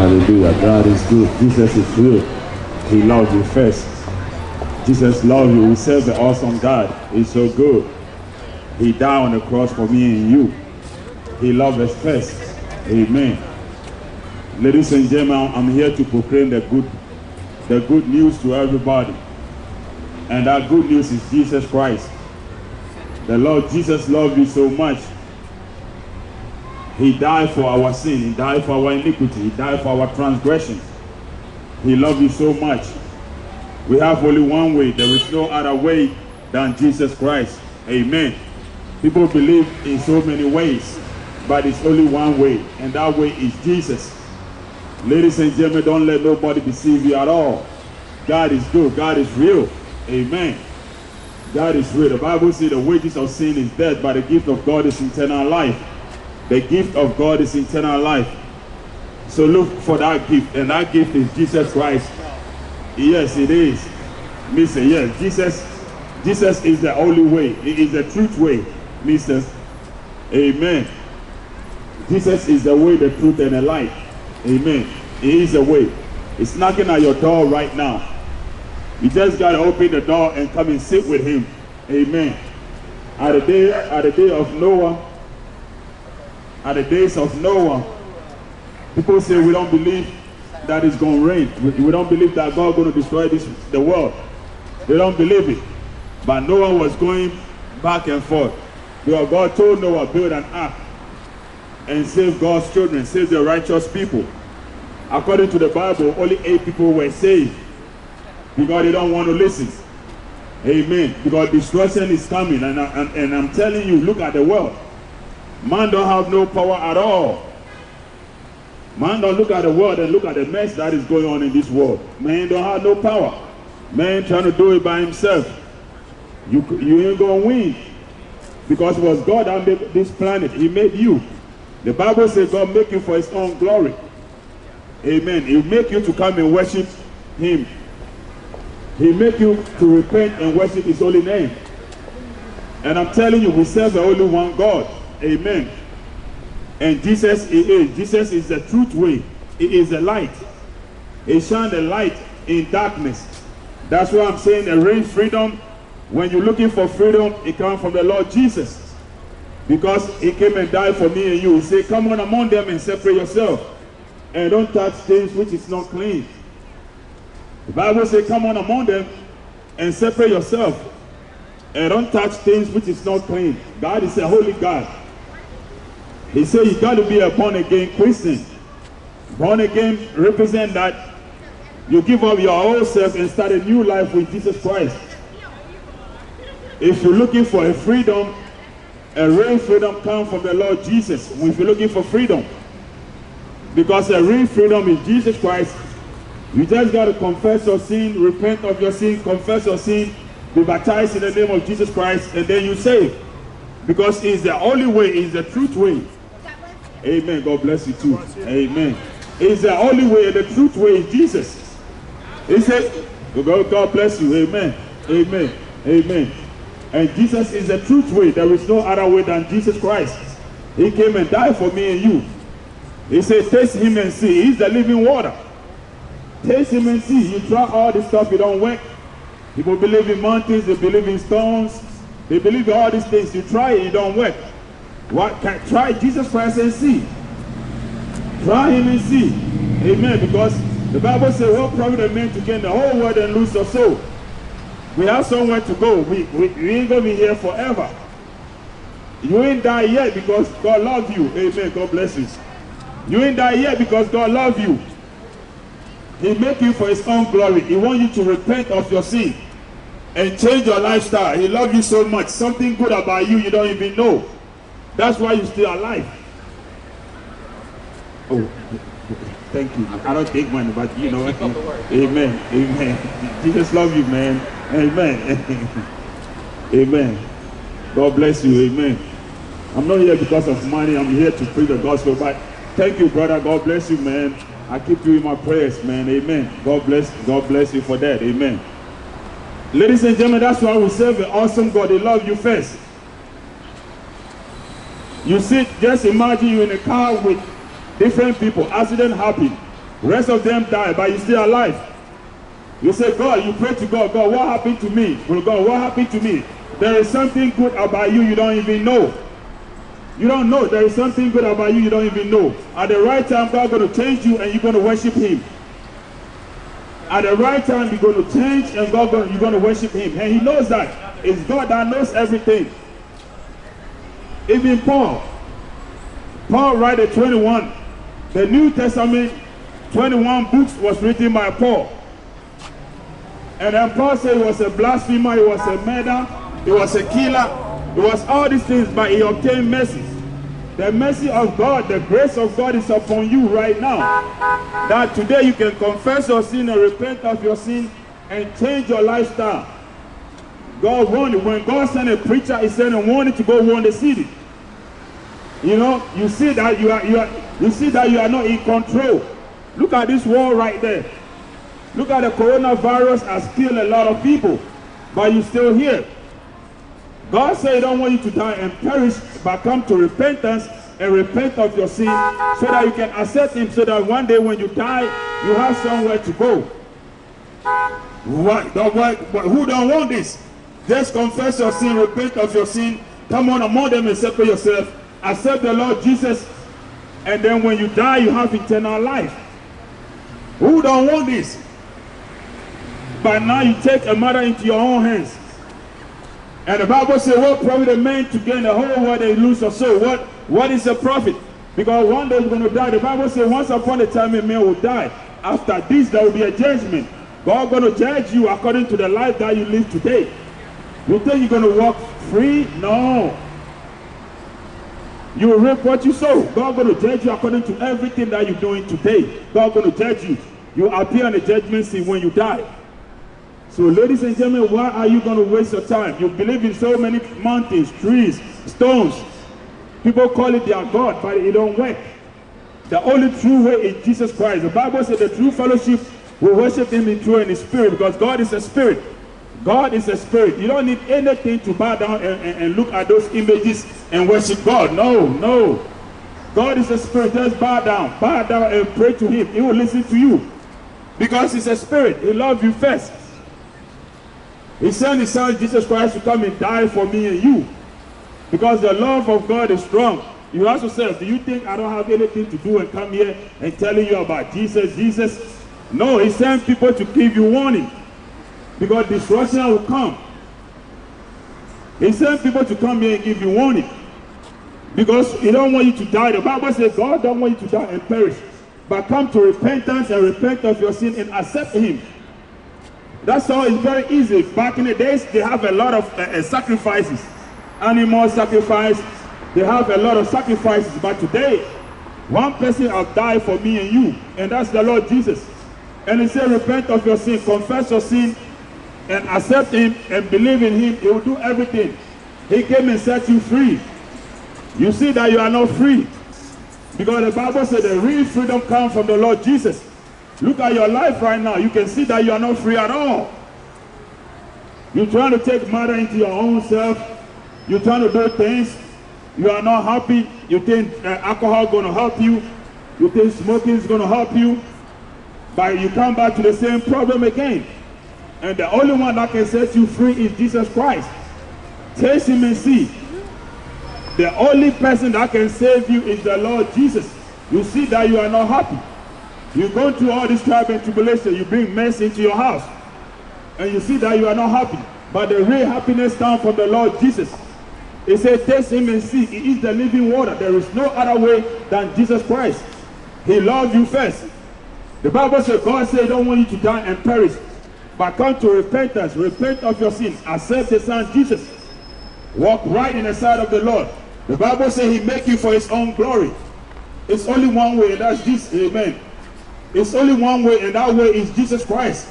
Hallelujah. God is good. Jesus is real. He loves you first. Jesus loves you. We serve the awesome God. He's so good. He died on the cross for me and you. He loves us first. Amen. Ladies and gentlemen, I'm here to proclaim the good news to everybody. And that good news is Jesus Christ. The Lord Jesus loved you so much. He died for our sin. He died for our iniquity. He died for our transgressions. He loved you so much. We have only one way. There is no other way than Jesus Christ. Amen. People believe in so many ways, but it's only one way, and that way is Jesus. Ladies and gentlemen, don't let nobody deceive you at all. God is good. God is real. Amen. God is real. The Bible says the wages of sin is death, but the gift of God is eternal life. The gift of God is eternal life. So look for that gift, and that gift is Jesus Christ. Yes, it is. Mister, yes, Jesus is the only way. It is the truth way, mister. Amen. Jesus is the way, the truth, and the life. Amen. He is the way. It's knocking at your door right now. You just got to open the door and come and sit with him. Amen. At the day of Noah, at the days of Noah, people say we don't believe that it's going to rain. We don't believe that God is going to destroy the world. They don't believe it. But Noah was going back and forth. Because God told Noah, build an ark and save God's children, save the righteous people. According to the Bible, only 8 people were saved because they don't want to listen. Amen. Because destruction is coming. And I'm telling you, look at the world. Man don't have no power at all. Man don't look at the world and look at the mess that is going on in this world. Man don't have no power. Man trying to do it by himself. You ain't going to win. Because it was God that made this planet. He made you. The Bible says God make you for his own glory. Amen. He'll make you to come and worship him. He'll make you to repent and worship his holy name. And I'm telling you, we serve the only one God. Amen. And Jesus is the truth way. It is the light. It shines the light in darkness. That's why I'm saying the real freedom. When you're looking for freedom, it comes from the Lord Jesus. Because he came and died for me and you. He said, come on among them and separate yourself. And don't touch things which is not clean. The Bible says, come on among them and separate yourself. And don't touch things which is not clean. God is a holy God. He said you got to be a born-again Christian. Born again represent that you give up your old self and start a new life with Jesus Christ. If you're looking for a freedom, a real freedom comes from the Lord Jesus. If you're looking for freedom, because a real freedom is Jesus Christ, you just got to confess your sin, repent of your sin, confess your sin, be baptized in the name of Jesus Christ, and then you're saved. Because it's the only way, it's the truth way. Amen. God bless you too. Amen. It's the only way, the truth way is Jesus. He said, God bless you. Amen. Amen. Amen. And Jesus is the truth way. There is no other way than Jesus Christ. He came and died for me and you. He said, taste him and see. He's the living water. Taste him and see. You try all this stuff, it don't work. People believe in mountains, they believe in stones, they believe in all these things. You try it, it don't work. Try Jesus Christ and see. Try him and see. Amen. Because the Bible says, what profit a man to gain the whole world and lose your soul? We have somewhere to go. We ain't going to be here forever. You ain't die yet because God loves you. Amen. God bless you. You ain't die yet because God loves you. He make you for his own glory. He wants you to repent of your sin and change your lifestyle. He loves you so much. Something good about you, you don't even know. That's why you're still alive. Oh, thank you. I don't take money, but you know. Amen. Amen. Jesus love you, man. Amen. Amen. God bless you. Amen. I'm not here because of money. I'm here to preach the gospel. But thank you, brother. God bless you, man. I keep you in my prayers, man. Amen. God bless you for that. Amen. Ladies and gentlemen, that's why we serve an awesome God. He loves you first. You see, just imagine you in a car with different people. Accident happen. The rest of them died, but you're still alive. You say, God, you pray to God, God, what happened to me? Well, God, what happened to me? There is something good about you don't even know. You don't know. There is something good about you don't even know. At the right time, God is going to change you and you're going to worship him. At the right time, you're going to change and you're going to worship him. And he knows that. It's God that knows everything. Even Paul wrote the 21. The New Testament, 21 books was written by Paul. And then Paul said he was a blasphemer, he was a murderer, he was a killer, he was all these things, but he obtained mercy. The mercy of God, the grace of God is upon you right now. That today you can confess your sin and repent of your sin and change your lifestyle. God wanted, when God sent a preacher, he sent a warning to go warn the city. You know, you see that you are not in control. Look at this war right there. Look at the coronavirus has killed a lot of people, but you're still here. God said he don't want you to die and perish, but come to repentance and repent of your sin so that you can accept him, so that one day when you die, you have somewhere to go. Who don't want this? Just confess your sin, repent of your sin, come on among them and separate yourself, accept the Lord Jesus, and then when you die, you have eternal life. Who don't want this? But now you take a matter into your own hands. And the Bible says, what profit a man to gain the whole world and lose your soul? What is the profit? Because one day you're going to die. The Bible says, once upon a time a man will die. After this, there will be a judgment. God is going to judge you according to the life that you live today. You think you're going to walk free? No. You will reap what you sow. God is going to judge you according to everything that you're doing today. God is going to judge you. You appear on the judgment seat when you die. So ladies and gentlemen, why are you going to waste your time? You believe in so many mountains, trees, stones. People call it their God, but it don't work. The only true way is Jesus Christ. The Bible says the true fellowship will worship him in truth and in spirit, because God is a spirit. God is a spirit. You don't need anything to bow down and look at those images and worship God. No, no. God is a spirit. Just bow down and pray to him. He will listen to you, because he's a spirit. He loves you first. He sent his son Jesus Christ to come and die for me and you, because the love of God is strong. You ask yourself, do you think I don't have anything to do and come here and telling you about Jesus? No, he sent people to give you warning, because destruction will come. He sent people to come here and give you warning, because he don't want you to die. The Bible says God don't want you to die and perish, but come to repentance and repent of your sin and accept him. That's all. It's very easy. Back in the days, they have a lot of sacrifices, animal sacrifice. They have a lot of sacrifices. But today, one person has died for me and you, and that's the Lord Jesus. And he said, repent of your sin, confess your sin, and accept him and believe in him. He will do everything. He came and set you free. You see that you are not free, because the Bible said the real freedom comes from the Lord Jesus. Look at your life right now. You can see that you are not free at all. You're trying to take matter into your own self. You're trying to do things. You are not happy. You think alcohol is going to help you. You think smoking is going to help you. But you come back to the same problem again. And the only one that can set you free is Jesus Christ. Taste him and see. The only person that can save you is the Lord Jesus. You see that you are not happy. You go through all this trial and tribulation, you bring mess into your house, and you see that you are not happy. But the real happiness comes from the Lord Jesus. He said, taste him and see. He is the living water. There is no other way than Jesus Christ. He loves you first. The Bible says, God said, I don't want you to die and perish, but come to repentance. Repent of your sin. Accept the Son Jesus. Walk right in the sight of the Lord. The Bible says he make you for his own glory. It's only one way, and that's this. Amen. It's only one way, and that way is Jesus Christ.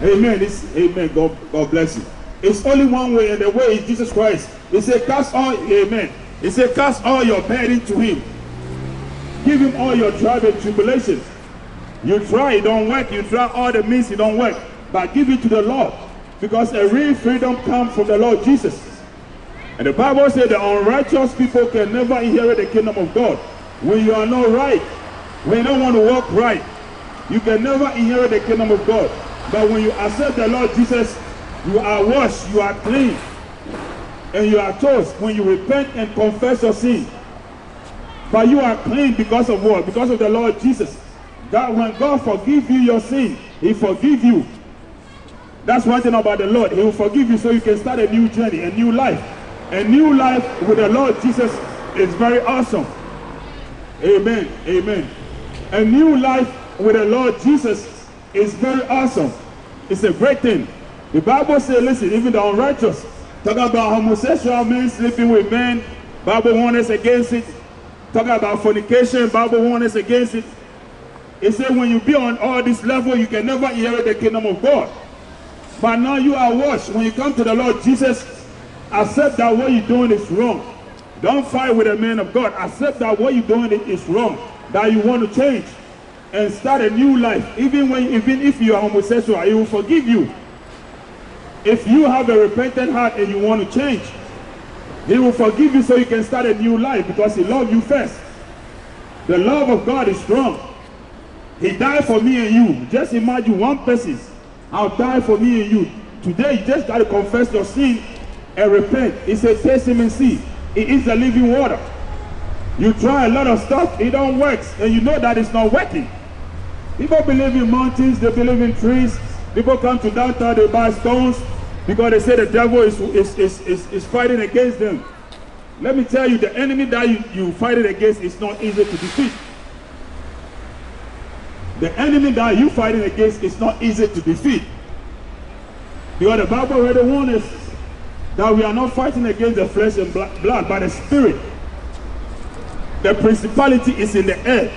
Amen. Amen. God bless you. It's only one way, and the way is Jesus Christ. He said, cast all, amen. He said, cast all your burden to him. Give him all your trial and tribulation. You try, it don't work. You try all the means, it don't work. But give it to the Lord, because a real freedom comes from the Lord Jesus. And the Bible says the unrighteous people can never inherit the kingdom of God. When you are not right, When you don't want to walk right, you can never inherit the kingdom of God. But when you accept the Lord Jesus, you are washed, you are clean, and you are chose. When you repent and confess your sin, but you are clean because of what? Because of the Lord Jesus. God, when God forgives you your sin, He forgives you. That's one thing about the Lord. He will forgive you so you can start a new journey, a new life. A new life with the Lord Jesus is very awesome. Amen. Amen. A new life with the Lord Jesus is very awesome. It's a great thing. The Bible says, listen, even the unrighteous, talking about homosexual men sleeping with men, Bible warns us against it. Talking about fornication, Bible warns us against it. It said when you be on all this level, you can never inherit the kingdom of God. But now you are washed. When you come to the Lord Jesus, accept that what you're doing is wrong. Don't fight with a man of God. Accept that what you're doing is wrong. That you want to change and start a new life. Even if you are homosexual, He will forgive you. If you have a repentant heart and you want to change, He will forgive you so you can start a new life because He loved you first. The love of God is strong. He died for me and you. Just imagine one person. I'll die for me and you. Today you just got to confess your sin and repent. He said, taste Him and see. He is the living water. You try a lot of stuff, it don't work, and you know that it's not working. People believe in mountains, they believe in trees. People come to downtown, they buy stones because they say the devil is fighting against them. Let me tell you, the enemy that you fighting against is not easy to defeat. The enemy that you fighting against is not easy to defeat. Because the Bible already warns us that we are not fighting against the flesh and blood, but the spirit. The principality is in the air.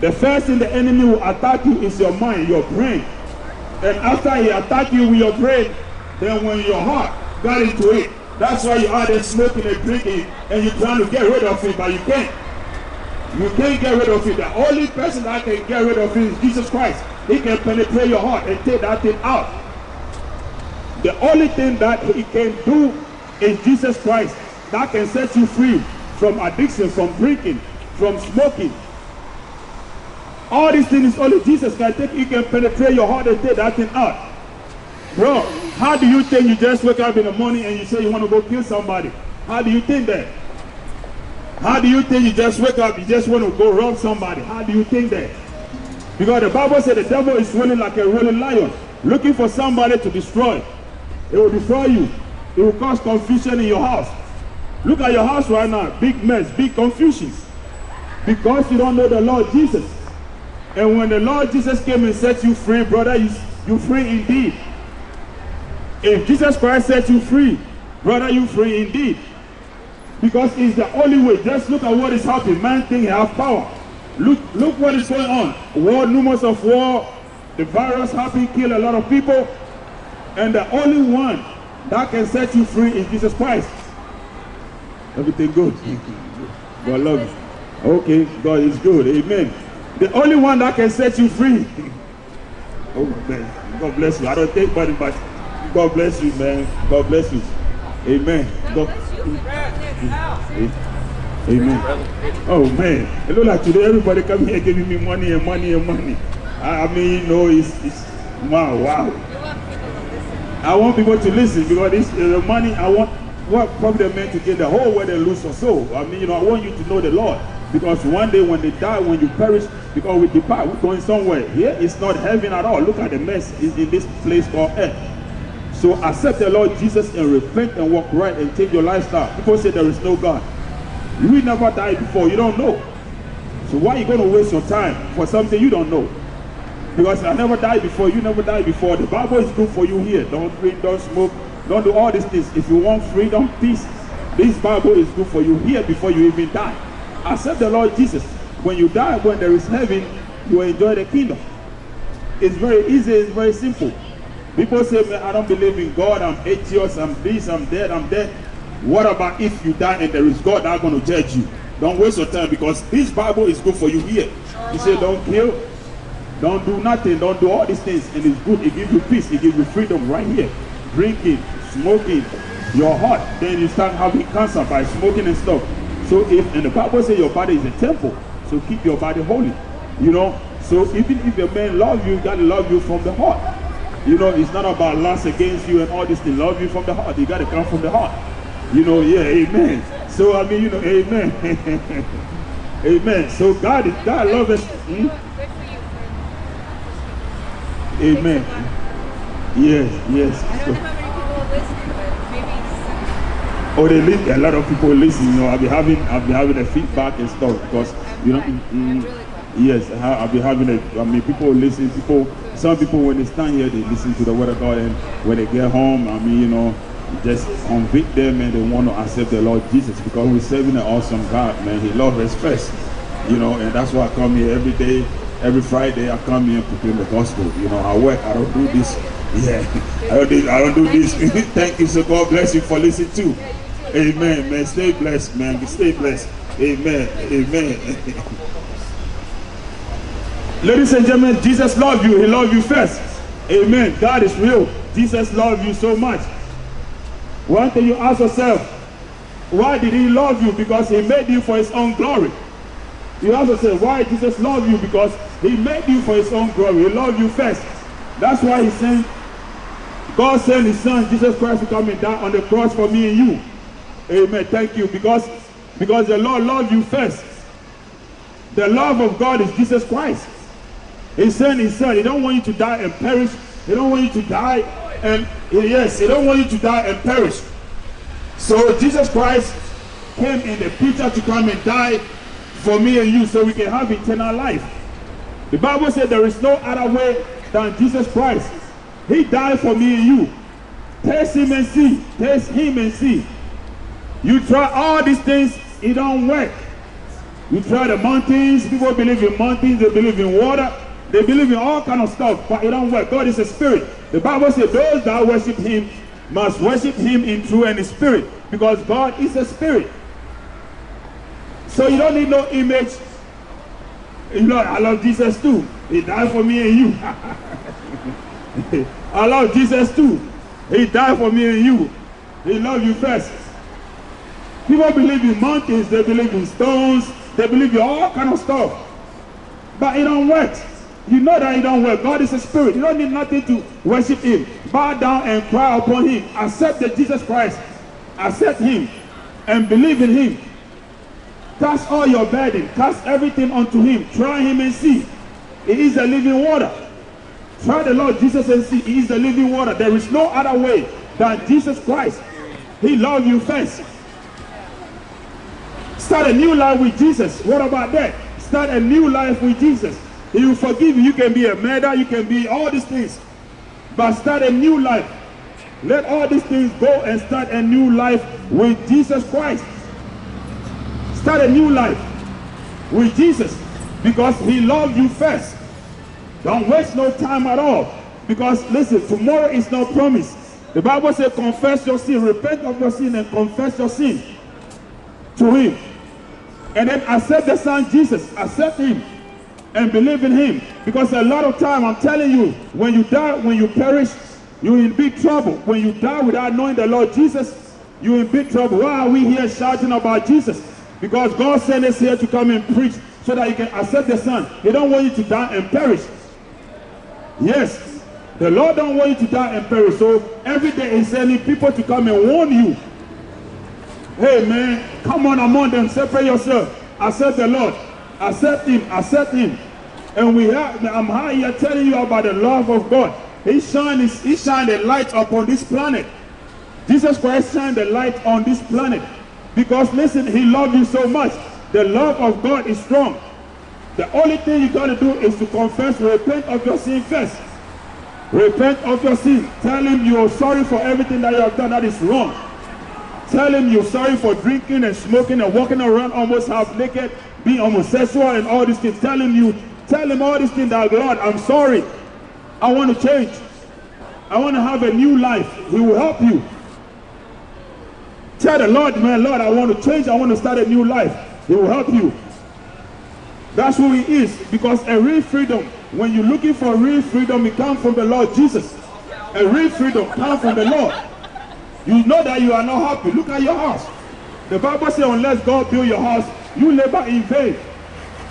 The first thing the enemy will attack you is your mind, your brain. And after he attacks you with your brain, then when your heart got into it, that's why you are there smoking and drinking and you're trying to get rid of it, but you can't. You can't get rid of it. The only person that can get rid of it is Jesus Christ. He can penetrate your heart and take that thing out. The only thing that He can do is Jesus Christ that can set you free from addiction, from drinking, from smoking. All these things only Jesus can take. He can penetrate your heart and take that thing out. Bro, how do you think you just wake up in the morning and you say you want to go kill somebody? How do you think that? How do you think you just wake up, you just want to go rob somebody? How do you think that? Because the Bible said the devil is running like a rolling lion, looking for somebody to destroy. It will destroy you. It will cause confusion in your house. Look at your house right now. Big mess, big confusion. Because you don't know the Lord Jesus. And when the Lord Jesus came and set you free, brother, you're free indeed. If Jesus Christ set you free, brother, you're free indeed. Because it's the only way. Just look at what is happening. Man think he has power. Look what is going on. War, numerous of war. The virus happening, kill a lot of people. And the only one that can set you free is Jesus Christ. Everything good. God love you. Okay, God is good. Amen. The only one that can set you free. Oh man, God bless you. I don't take money, but God bless you, man. God bless you. Amen. God bless you. Amen. Oh man, it looks like today everybody come here giving me money and money and money. I mean, you know, it's wow. I want people to listen because this the money I want. What probably meant to get the whole world and lose your soul. I mean, you know, I want you to know the Lord. Because one day when they die, when you perish, because we depart, we're going somewhere. Here it's not heaven at all. Look at the mess in this place called earth. So accept the Lord Jesus and repent and walk right and take your lifestyle. People say there is no God. You will never die before. You don't know. So why are you going to waste your time for something you don't know? Because I never died before. You never died before. The Bible is good for you here. Don't drink, don't smoke. Don't do all these things. If you want freedom, peace, this Bible is good for you here before you even die. Accept the Lord Jesus. When you die, when there is heaven, you will enjoy the kingdom. It's very easy, it's very simple. People say, man, I don't believe in God, I'm atheist, I'm this, I'm that, I'm that. What about if you die and there is God that's going to judge you? Don't waste your time because this Bible is good for you here. He said, don't kill, don't do nothing, don't do all these things. And it's good, it gives you peace, it gives you freedom right here. Drinking, smoking, your heart, then you start having cancer by smoking and stuff. So and the Bible says your body is a temple, so keep your body holy. You know, so even if a man love you, gotta love you from the heart. You know, it's not about lust against you and all this thing. Love you from the heart. You gotta come from the heart. You know, yeah, amen. So I mean, you know, amen. Amen. So God loves us. Amen. Yes, yes. I don't know how many people are listening, but maybe oh, they listen. A lot of people listen. You know, I'll be having a feedback and stuff because you know. Yes, I'll be having it. I mean, people listen. Some people when they stand here, they listen to the word of God, and when they get home, I mean, you know, just convict them and they want to accept the Lord Jesus because we're serving an awesome God, man. He loves us first, you know, and that's why I come here every day. Every Friday, I come here and proclaim the gospel. You know, I work. I don't do this. Yeah, I don't do this. Thank you. So God bless you for listening too. Amen, man. Stay blessed, man. Stay blessed. Amen. Amen. Ladies and gentlemen, Jesus loves you. He loves you first. Amen. God is real. Jesus loves you so much. One thing you ask yourself, why did he love you? Because he made you for his own glory. You ask yourself, why Jesus love you? Because he made you for his own glory. He loved you first. That's why he sent, God sent his son, Jesus Christ, to come and die on the cross for me and you. Amen. Thank you. Because the Lord loved you first. The love of God is Jesus Christ. He sent his son. He don't want you to die and perish. He don't want you to die and, yes, he don't want you to die and perish. So Jesus Christ came in the picture to come and die for me and you so we can have eternal life. The Bible said there is no other way than Jesus Christ. He died for me and you. Taste him and see. Taste him and see. You try all these things, it don't work. You try the mountains, people believe in mountains, they believe in water, they believe in all kind of stuff, but it don't work. God is a spirit. The Bible says those that worship him must worship him in truth and in spirit, because God is a spirit. So you don't need no image. You know, I love Jesus too. He died for me and you. I love Jesus too. He died for me and you. He loved you first. People believe in mountains, they believe in stones, they believe in all kind of stuff. But it don't work. You know that it don't work. God is a spirit. You don't need nothing to worship him. Bow down and cry upon him. Accept the Jesus Christ. Accept him and believe in him. Cast all your burden. Cast everything unto him. Try him and see. He is the living water. Try the Lord Jesus and see. He is the living water. There is no other way than Jesus Christ. He loved you first. Start a new life with Jesus. What about that? Start a new life with Jesus. He will forgive you. You can be a murderer. You can be all these things. But start a new life. Let all these things go and start a new life with Jesus Christ. Start a new life with Jesus because he loved you first. Don't waste no time at all. Because listen, tomorrow is no promise. The Bible says confess your sin, repent of your sin and confess your sin to him. And then accept the Son Jesus. Accept him and believe in him. Because a lot of time, I'm telling you, when you die, when you perish, you're in big trouble. When you die without knowing the Lord Jesus, you're in big trouble. Why are we here shouting about Jesus? Because God sent us here to come and preach so that you can accept the Son. He don't want you to die and perish. Yes, the Lord don't want you to die and perish. So every day he's sending people to come and warn you. Hey man, come on among them, separate yourself. Accept the Lord. Accept him, accept him. And I'm here telling you about the love of God. He shined the light upon this planet. Jesus Christ shined the light on this planet. Because listen, he loved you so much. The love of God is strong. The only thing you got to do is to confess, repent of your sin first. Repent of your sin. Tell him you're sorry for everything that you have done that is wrong. Tell him you're sorry for drinking and smoking and walking around almost half naked, being homosexual and all these things. Tell him all these things that, Lord, I'm sorry. I want to change. I want to have a new life. He will help you. Tell the Lord, man, Lord, I want to change. I want to start a new life. He will help you. That's who he is. Because a real freedom, when you're looking for real freedom, it comes from the Lord Jesus. A real freedom comes from the Lord. You know that you are not happy. Look at your house. The Bible says unless God build your house, you labor in vain.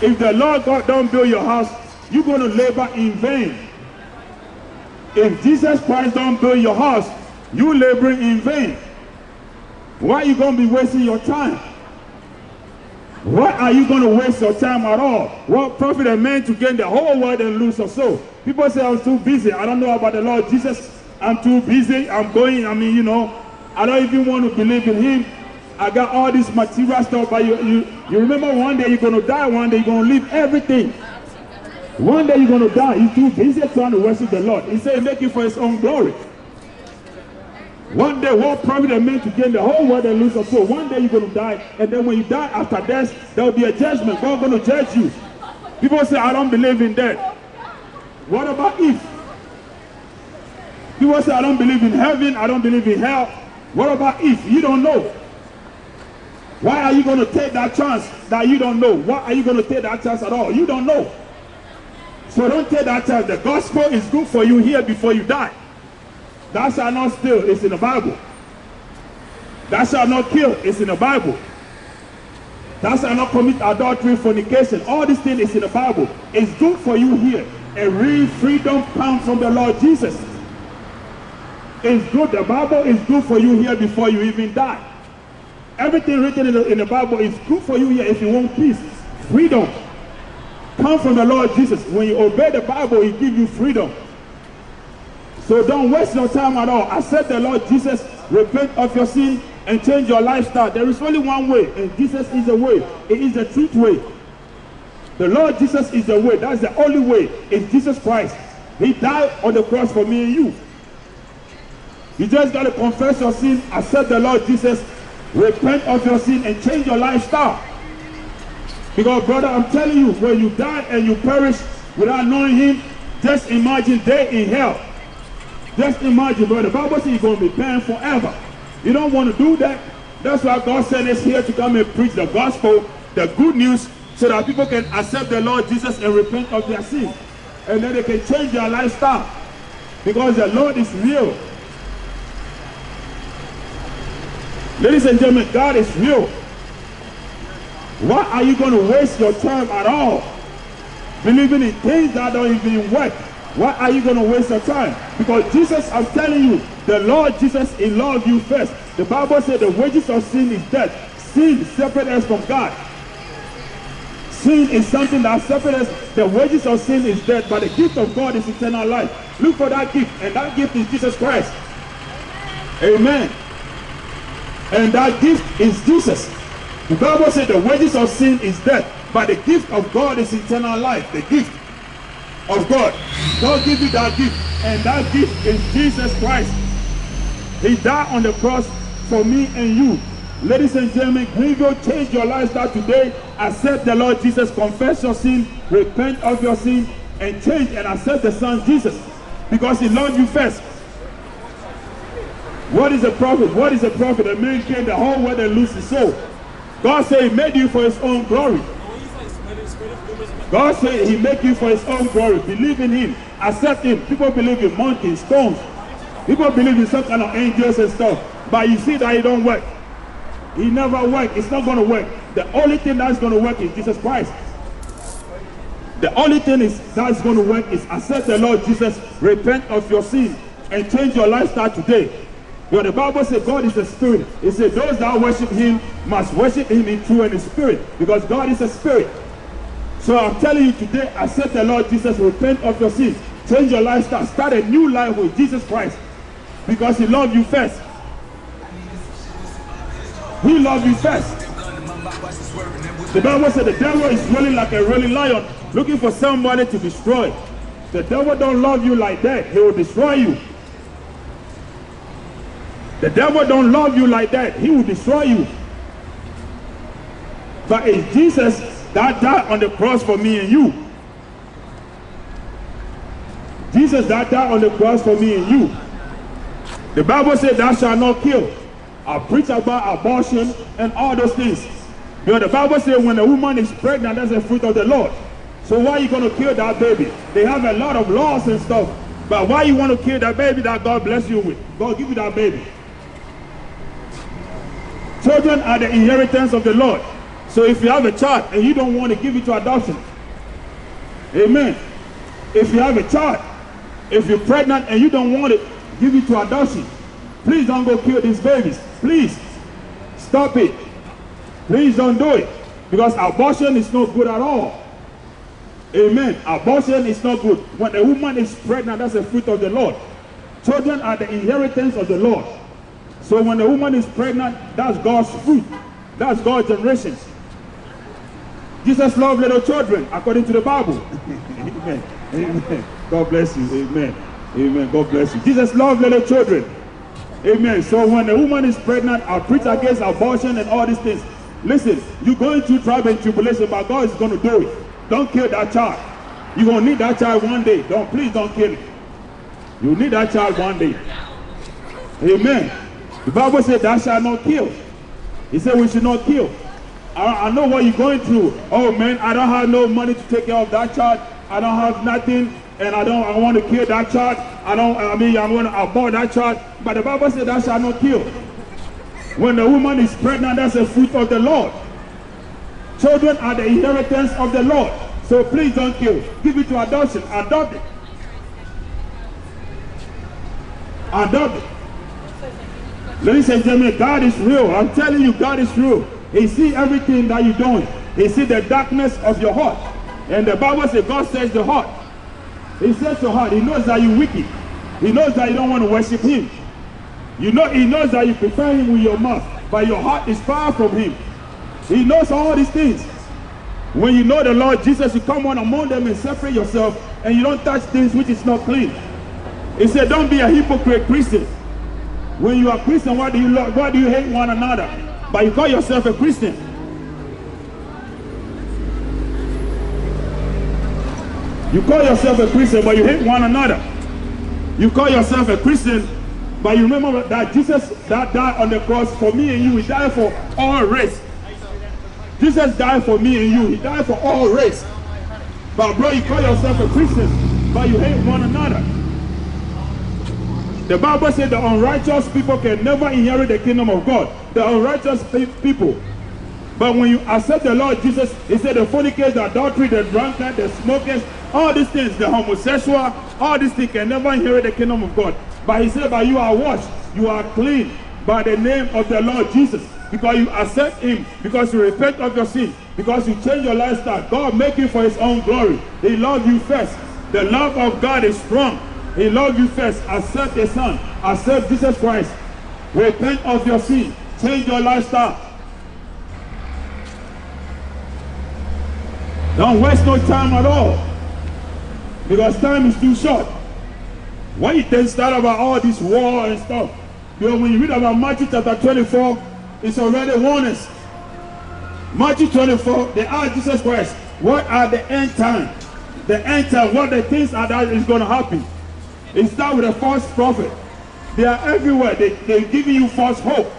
If the Lord God don't build your house, you're going to labor in vain. If Jesus Christ don't build your house, you laboring in vain. Why are you going to be wasting your time? Why are you going to waste your time at all? What profit a man to gain the whole world and lose your soul? People say, I'm too busy. I don't know about the Lord Jesus. I'm too busy. I'm going. I mean, I don't even want to believe in him. I got all this material stuff. But you remember one day you're going to die. One day you're going to leave everything. One day you're going to die. He's too busy trying to worship the Lord. He said, make it for his own glory. One day, what profit a man to gain the whole world and lose your soul? One day you're going to die, and then when you die after death, there will be a judgment. God's going to judge you. People say, I don't believe in that. What about if? People say, I don't believe in heaven, I don't believe in hell. What about if? You don't know. Why are you going to take that chance that you don't know? Why are you going to take that chance at all? You don't know. So don't take that chance. The gospel is good for you here before you die. Thou shalt not steal, it's in the Bible. Thou shalt not kill, it's in the Bible. Thou shalt not commit adultery, fornication. All these things is in the Bible. It's good for you here. A real freedom comes from the Lord Jesus. It's good. The Bible is good for you here before you even die. Everything written in the Bible is good for you here if you want peace. Freedom comes from the Lord Jesus. When you obey the Bible, He gives you freedom. So don't waste your time at all. Accept the Lord Jesus, repent of your sin, and change your lifestyle. There is only one way, and Jesus is the way. It is the truth way. The Lord Jesus is the way. That's the only way. It's Jesus Christ. He died on the cross for me and you. You just got to confess your sin, accept the Lord Jesus, repent of your sin, and change your lifestyle. Because, brother, I'm telling you, when you die and you perish without knowing Him, just imagine day in hell. Just imagine, bro. The Bible says you're going to be paying forever. You don't want to do that. That's why God sent us here to come and preach the gospel, the good news, so that people can accept the Lord Jesus and repent of their sins. And then they can change their lifestyle. Because the Lord is real. Ladies and gentlemen, God is real. Why are you going to waste your time at all believing in things that don't even work? Why are you going to waste your time? Because Jesus, I'm telling you, the Lord Jesus, He loved you first. The Bible said the wages of sin is death. Sin separates us from God. Sin is something that separates us. The wages of sin is death, but the gift of God is eternal life. Look for that gift, and that gift is Jesus Christ. Amen. And that gift is Jesus. The Bible said the wages of sin is death, but the gift of God is eternal life. The gift of God. God give you that gift, and that gift is Jesus Christ. He died on the cross for me and you. Ladies and gentlemen, Greenville, change your lifestyle today. Accept the Lord Jesus, confess your sin, repent of your sin, and change and accept the Son Jesus, because He loved you first. What is a prophet? What is a prophet? A man came the whole world and lose his soul. God said He made you for His own glory. God said He made you for His own glory. Believe in Him. Accept Him. People believe in monkeys, stones. People believe in some kind of angels and stuff. But you see that it don't work. He never worked. It's not going to work. The only thing that's going to work is Jesus Christ. The only thing that's going to work is accept the Lord Jesus, repent of your sin, and change your lifestyle today. But the Bible says God is a spirit. It says those that worship Him must worship Him in truth and in spirit, because God is a spirit. So I'm telling you today, accept the Lord Jesus, repent of your sins, change your lifestyle, start a new life with Jesus Christ, because He loved you first. He loved you first. The Bible said the devil is rolling like a rolling lion, looking for somebody to destroy. The devil don't love you like that. He will destroy you. The devil don't love you like that. He will destroy you. But it's Jesus that died on the cross for me and you. Jesus that died on the cross for me and you. The Bible said thou shalt not kill. I preach about abortion and all those things. You know, the Bible says when a woman is pregnant, that's the fruit of the Lord. So why are you going to kill that baby? They have a lot of laws and stuff. But why you want to kill that baby that God bless you with? God give you that baby. Children are the inheritance of the Lord. So if you have a child and you don't want to give it to adoption, amen. If you have a child, if you're pregnant and you don't want it, give it to adoption. Please don't go kill these babies. Please stop it. Please don't do it. Because abortion is not good at all. Amen. Abortion is not good. When a woman is pregnant, that's a fruit of the Lord. Children are the inheritance of the Lord. So when a woman is pregnant, that's God's fruit. That's God's generation. Jesus loved little children, according to the Bible. Amen. Amen. God bless you. Amen. Amen. God bless you. Jesus loved little children. Amen. So when a woman is pregnant, I preach against abortion and all these things. Listen, you're going through trial and tribulation, but God is going to do it. Don't kill that child. You're going to need that child one day. Please don't kill it. You need that child one day. Amen. The Bible said thou shalt not kill. He said we should not kill. I know what you're going through. Oh man, I don't have no money to take care of that child. I don't have nothing, and I want to kill that child. I'm going to abort that child. But the Bible said thou shalt not kill. When the woman is pregnant, that's a fruit of the Lord. Children are the inheritance of the Lord. So please don't kill. Give it to adoption. Adopt it. Adopt it. Ladies and gentlemen, God is real. I'm telling you, God is real. He sees everything that you're doing. He sees the darkness of your heart. And the Bible says God says the heart. He says your heart. He knows that you're wicked. He knows that you don't want to worship him. He knows that you prefer him with your mouth, but your heart is far from him. He knows all these things. When you know the Lord Jesus, you come on among them and separate yourself, and you don't touch things which is not clean. He said, don't be a hypocrite Christian. When you are Christian, why do you hate one another? But you call yourself a Christian. You call yourself a Christian, but you hate one another. You call yourself a Christian, but you remember that Jesus that died on the cross for me and you. He died for all race. Jesus died for me and you. He died for all race. But bro, you call yourself a Christian, but you hate one another. The Bible said the unrighteous people can never inherit the kingdom of God. The unrighteous people. But when you accept the Lord Jesus, he said the fornicators, the adultery, the drunkard, the smokers, all these things, the homosexual, all these things can never inherit the kingdom of God. But he said, but you are washed, you are clean by the name of the Lord Jesus. Because you accept him, because you repent of your sin, because you change your lifestyle. God make it for his own glory. He loves you first. The love of God is strong. He loves you first. Accept the Son. Accept Jesus Christ. Repent of your sin. Change your lifestyle. Don't waste no time at all. Because time is too short. When you then start about all this war and stuff, because when you read about Matthew chapter 24, it's already warned us. Matthew 24, they ask Jesus Christ, what are the end times? The end time, what the things are that is going to happen? It starts with a false prophet. They are everywhere. They're giving you false hope.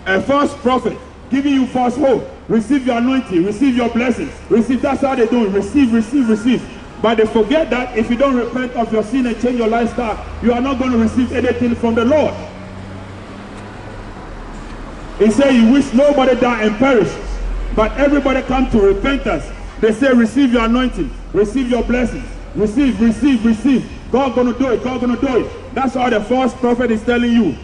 A false prophet giving you false hope. Receive your anointing. Receive your blessings. Receive. That's how they're doing. Receive, receive, receive. But they forget that if you don't repent of your sin and change your lifestyle, you are not going to receive anything from the Lord. He said, you wish nobody die and perish, but everybody come to repentance. They say, receive your anointing. Receive your blessings. Receive, receive, receive. God gonna do it. God gonna do it. That's all the false prophet is telling you.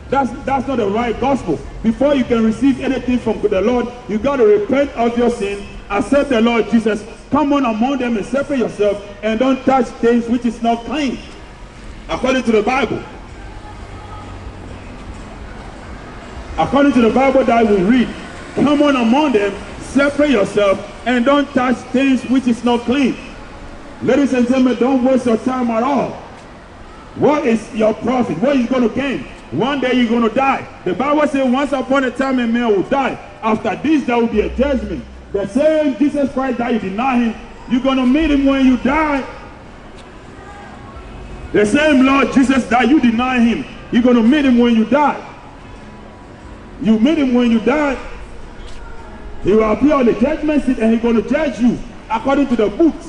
That's not the right gospel. Before you can receive anything from the Lord, you got to repent of your sin, accept the Lord Jesus, come on among them and separate yourself, and don't touch things which is not clean, according to the Bible. According to the Bible that we read, come on among them, separate yourself, and don't touch things which is not clean. Ladies and gentlemen, don't waste your time at all. What is your profit? What are you going to gain? One day you're going to die. The Bible says once upon a time a man will die. After this there will be a judgment. The same Jesus Christ that you deny him, you're going to meet him when you die. The same Lord Jesus that you deny him, you're going to meet him when you die. You meet him when you die. He will appear on the judgment seat and he's going to judge you according to the books.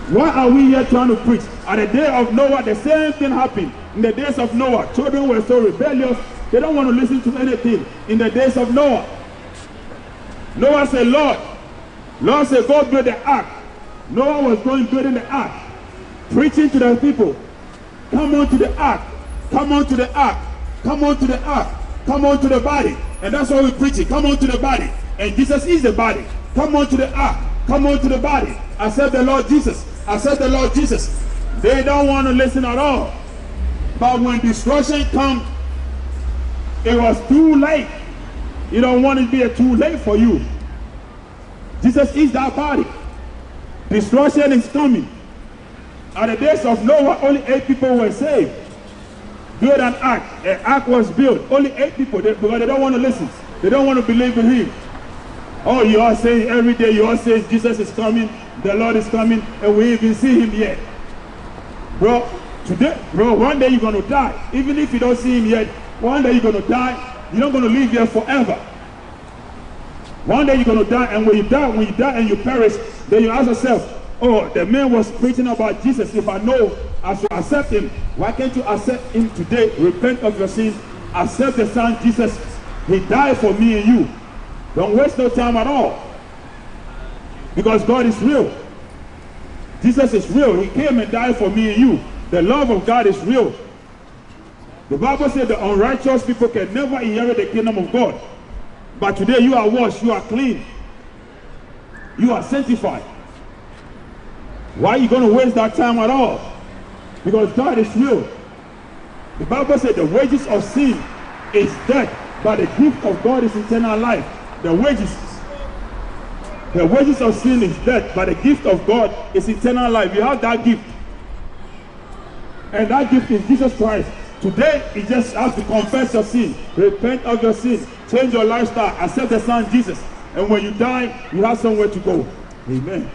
Why are we here trying to preach? At the day of Noah, the same thing happened. In the days of Noah, children were so rebellious They don't want to listen to anything. In the days of Noah, Noah said, Lord said, go build the ark. Noah was going building the ark, preaching to the people, come on to the ark, come on to the ark, come on to the ark, come on to the body. And that's why we're preaching, come on to the body. And Jesus is the body. Come on to the ark, come on to the body. Accept the Lord Jesus, accept the Lord Jesus. They don't want to listen at all. But when destruction comes, it was too late. You don't want it to be too late for you. Jesus is that body. Destruction is coming. At the days of Noah, only 8 people were saved. Build an ark. An ark was built. Only 8 people, because they don't want to listen. They don't want to believe in him. Oh, you all say every day, you all say Jesus is coming, the Lord is coming, and we even see him yet. Bro, one day you're going to die. Even if you don't see him yet, one day you're going to die. You're not going to live here forever. One day you're going to die, and when you die and you perish, then you ask yourself, oh, the man was preaching about Jesus. If I know I should accept him, why can't you accept him today? Repent of your sins, accept the Son Jesus. He died for me and you. Don't waste no time at all. Because God is real. Jesus is real. He came and died for me and you. The love of God is real. The Bible says the unrighteous people can never inherit the kingdom of God. But today you are washed, you are clean. You are sanctified. Why are you going to waste that time at all? Because God is real. The Bible said the wages of sin is death, but the gift of God is eternal life. The wages of sin is death, but the gift of God is eternal life. You have that gift. And that gift is Jesus Christ. Today, you just have to confess your sin, repent of your sin, change your lifestyle, accept the Son Jesus. And when you die, you have somewhere to go. Amen.